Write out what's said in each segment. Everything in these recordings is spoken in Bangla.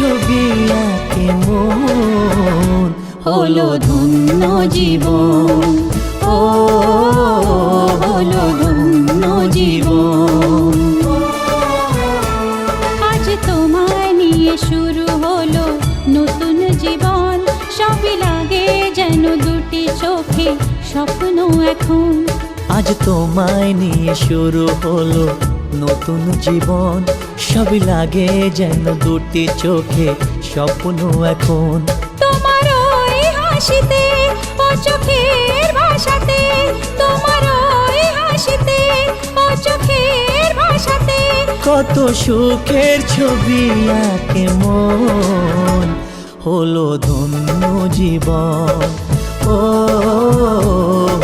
ছবি আঁকে মন, হলো ধন্য জীবন, ও হলো ধন্য জীবন। আজ তোমায় নিয়ে শুরু হলো নতুন জীবন, সবই লাগে যেন দুটি চোখে স্বপ্ন এখন। আজ তোমায় নিয়ে শুরু হলো নতুন জীবন, সবই লাগে যেন দুটি চোখে স্বপ্ন এখন। তোমার ওই হাসিতে ও চোখের ভাষাতে, তোমার ওই হাসিতে ও চোখের ভাষাতে কত সুখের ছবি আঁকে মন, হলো ধন্য জীবন, ও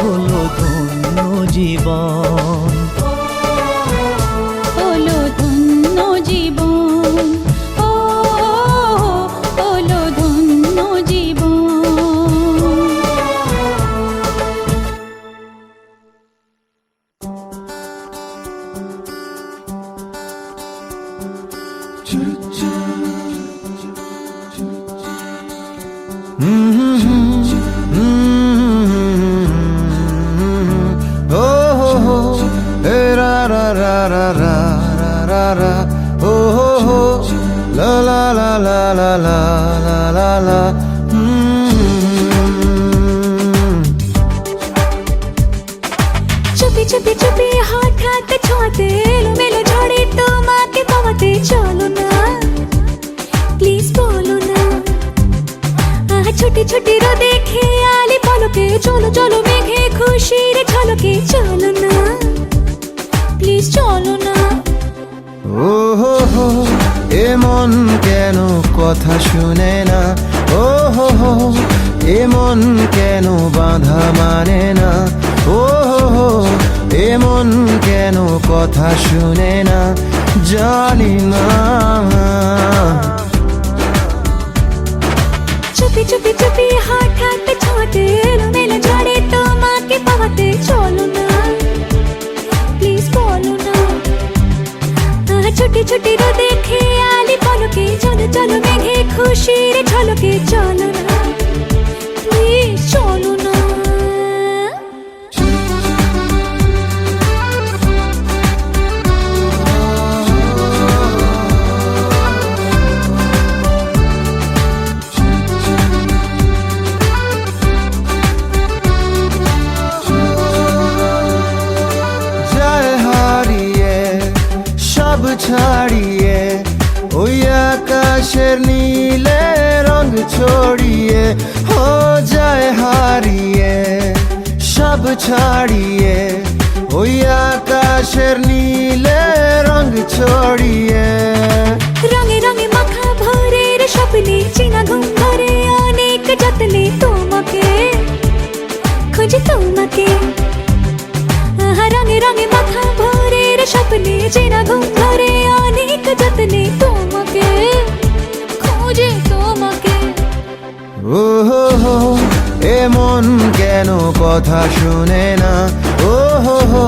হলো ধন্য জীবন, হলো ধন্য জীবন, ও হলো ধন্য জীবন। চুপি চুপি চুপি হঠাৎ ছোঁয়াতে এলোমেলো ঝড়ে তোমাকে পাওয়াতে, চলো না প্লিজ বলো না। ছোটি ছোটি রোদে খেয়ালি পলকে, চলো চলো মেঘে খুশির ঝলকে, চলো না প্লিজ চলো না। ও হো হো এ মন কেন কথা শুনে না, ও হো হো এ মন কেন বাঁধা মানে না, ও হো হো এ মন কেন কথা শুনে না, জানি না। চুপি চুপি চুপি হঠাৎ ছোঁয়াতে এলোমেলো ঝড়ে তোমাকে পাওয়াতে, চলো না প্লিজ বলো না। ছোটি ছোটি রোদে খেয়ালি পলকে, চলো চলো মেঘে খুশির ঝলকে, চলো না প্লিজ চলো না। ছাড়িয়ে ওই আকাশের নীলে রং ছড়িয়ে, হো যায় হারিয়ে সব ছাড়িয়ে ওই আকাশের নীলে রং ছড়িয়ে। রঙে রঙে মাখা ভোরের স্বপ্নে, চেনা ঘুম ধরে অনেক যত্নে তোমাকে খুঁজি তোমাকে। রঙে রঙে মাখা ভোরের স্বপ্নে, চেনা ঘুম ধরে অনেক যত্নে তোমাকে খুঁজে তোমাকে। ও হো হো এ মন কেন কথা শুনে না, ও হো হো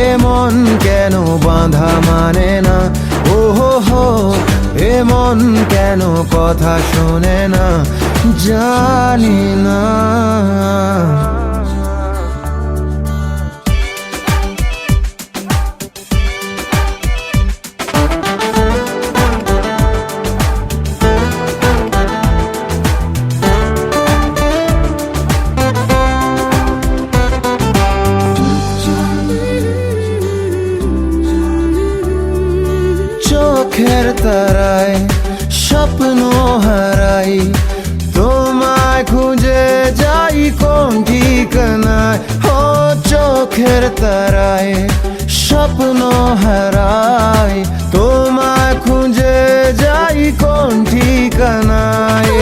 এ মন কেন বাঁধা মানে না, ও হো হো এ মন কেন কথা শুনে না, জানি না। চোখের তারায় স্বপ্ন হারাই, তোমায় খুঁজে যাই কোন ঠিকানায়, ও চোখের তারায় স্বপ্ন হারাই, তোমায় খুঁজে যাই কোন ঠিকানায়।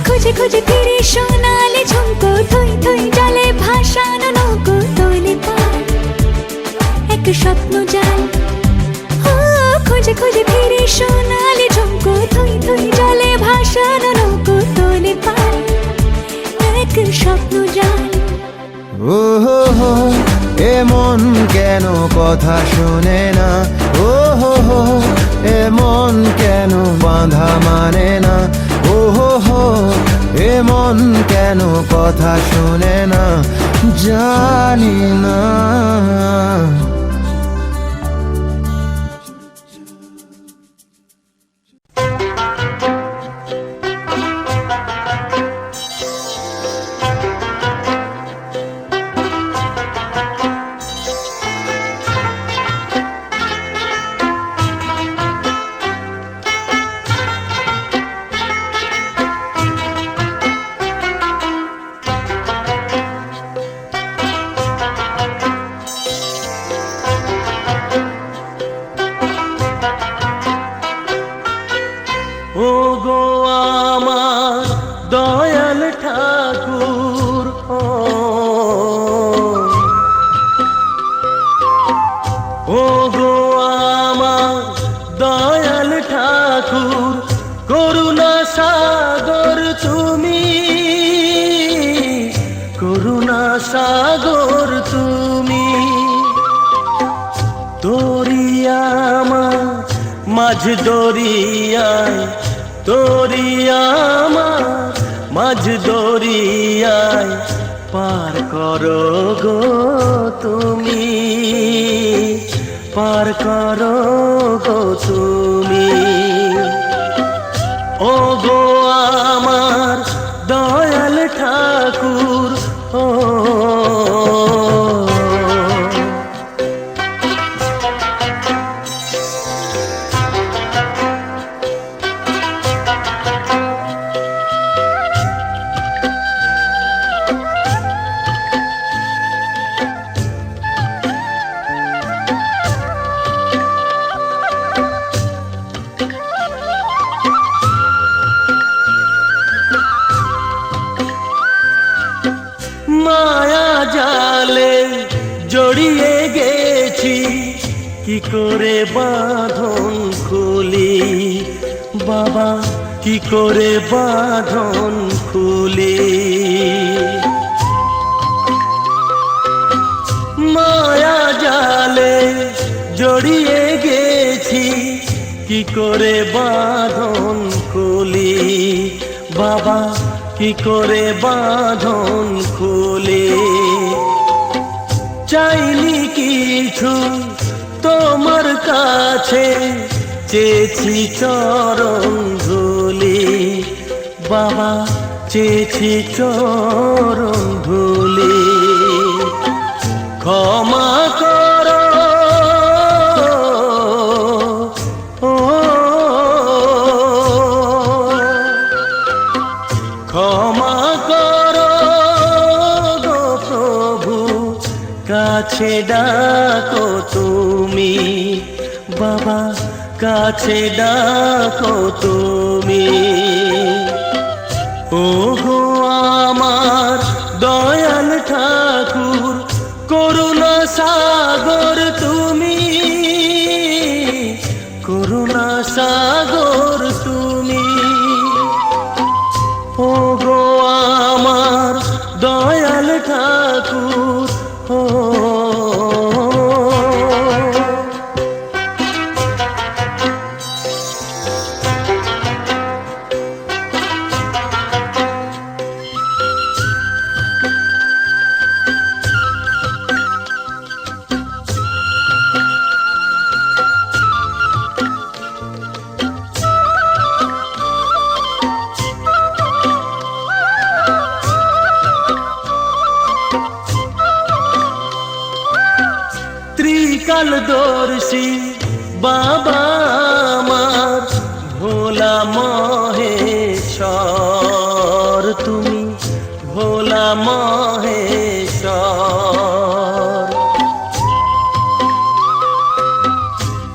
খুঁজে খুঁজে ফিরে সোনালি ঝুমকো, থই থই জলে ভাসানো নৌকো, তোলে পার এক স্বপ্ন জাল। খুঁজে খুঁজে ফিরে সোনালি ঝুমকো, থই থই জলে ভাসানো নৌকো, তোলে পার এক স্বপ্ন জাল। ও হো হো এ মন কেন কথা শোনে না, ও হো হো এ মন কেন বাঁধা মানে না, কথা শোনে না, জানি না। ও গো আমার দয়াল ঠাকুর, ও গো আমার দয়াল ঠাকুর, করুণা সাগর তুমি, করুণা সাগর তুমি। দরিয়া আমার মাঝ দরিয়ায়, দরিয়া আমার মাঝ দরিয়ায় পার করো গো তুমি, পার করো গো তুমি। ও গো আমার দয়াল ঠাকুর, ও মায়া জালে জড়িয়ে গেছি, কি করে বাঁধন খুলি বাবা, কি করে বাঁধন খুলি। মায়া জালে জড়িয়ে গেছি, কি করে বাঁধন খুলি বাবা, কি করে বাঁধন খুলে। চাইনি কিছু তোমার কাছে, চেয়েছি চরণ ধুলি বাবা, চেয়েছি চরণ ধুলি। ক্ষমা করো ও, ক্ষমা করো গো প্রভু, কাছে ডাকো তুমি বাবা, কাছে ডাকো তুমি। ও গো আমার দয়াল ঠাকুর, করুণা সাগর তুমি, করুণা সাগর তুমি। ও গো আমার দয়াল ঠাকুর, ও ত্রিকালদর্শী বাবা আমার, ভোলা মহেশ্বর তুমি, ভোলা মহেশ্বর।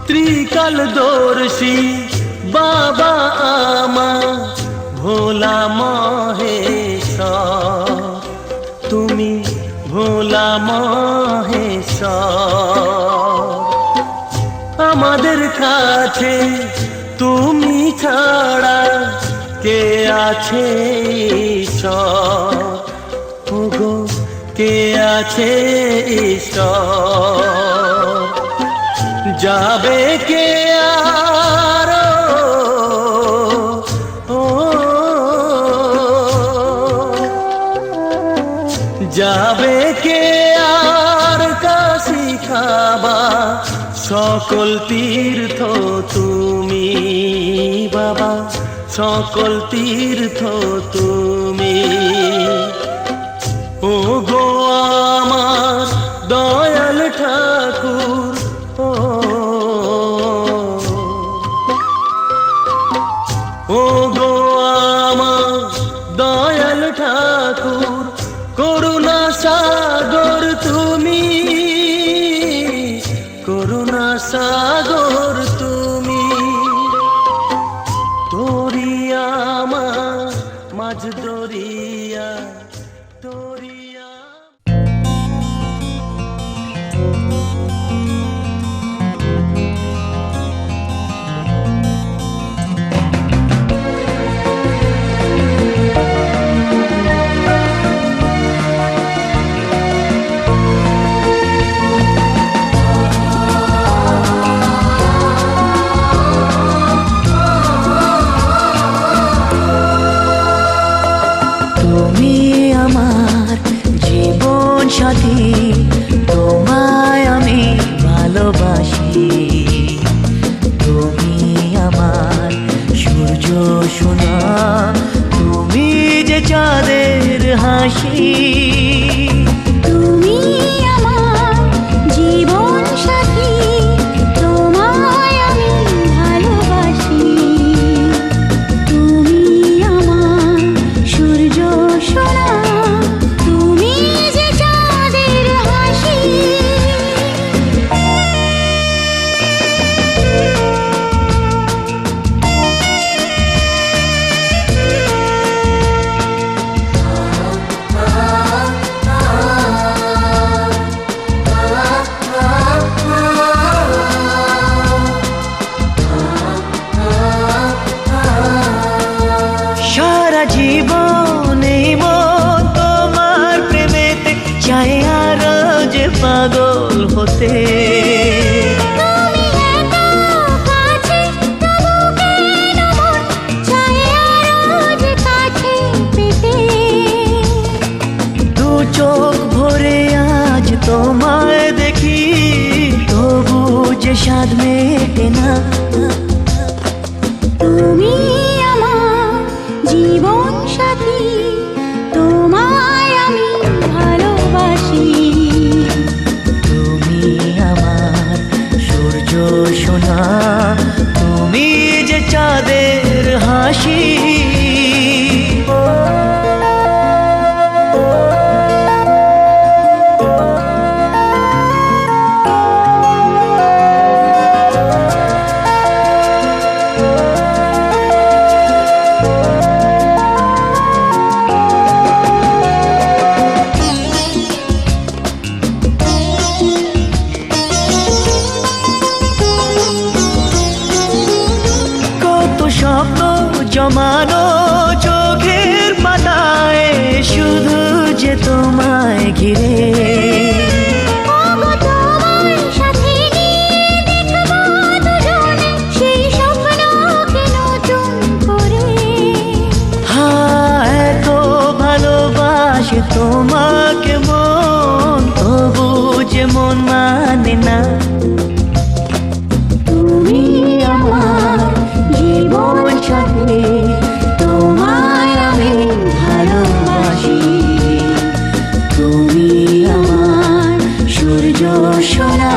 ত্রিকালদর্শী বাবা আমার, ভোলা মহেশ্বর তুমি, ভোলা মহেশ্বর। আমাদের কাছে তুমি ছাড়া কে আছে ঈশ্বর, ওগো কে আছে ঈশ্বর। যাবে কে আর ও, যাবে কে আর কাশি খাবা, সকল তীর্থ তুমি বাবা, সকল তীর্থ তুমি। ও গো আমার দয়াল ঠাকুর, ও গো আমার দয়াল ঠাকুর, করুণা সাগর তুমি, করুণা সাগর তুমি। দরিয়া আমার মাঝ দরিয়া, দরিয়া। তুমি আমার জীবন সাথী, তোমায় আমি ভালোবাসি। তুমি আমার সূর্য সোনা, তুমি যে চাঁদের হাসি। তুমি আমার জীবন সাথী, তোমায় আমি ভালোবাসি। তুমি আমার সূর্য সোনা, তুমি যে চাঁদের হাসি। সারা জীবন এই মন তোমার প্রেমেতে চায় আরো যে পাগল হতে। তুমি এত কাছে, তবু কেন মন চায় আরো যে কাছে পেতে। দু চোখ ভরে আজ তোমায় দেখি, তবু যে স্বাদ মেটে না। তুমি আমার জীবন সাথী, তোমায় আমি ভালোবাসি। তুমি আমার সূর্য সোনা, তুমি যে চাঁদের হাসি। কত স্বপ্ন জমানো চোখের পাতায়, শুধু যে তোমায় ঘিরে। ওগো তোমায় সাথে নিয়ে দেখবো দুজনে সেই স্বপ্নকে নতুন করে। হায় তো ভালোবাসে তোমাকে মন, তবু যে মন মানে না। তুমি আমার জীবন সাথী, তোমায় আমি ভালোবাসি। তুমি আমার সূর্য সোনা,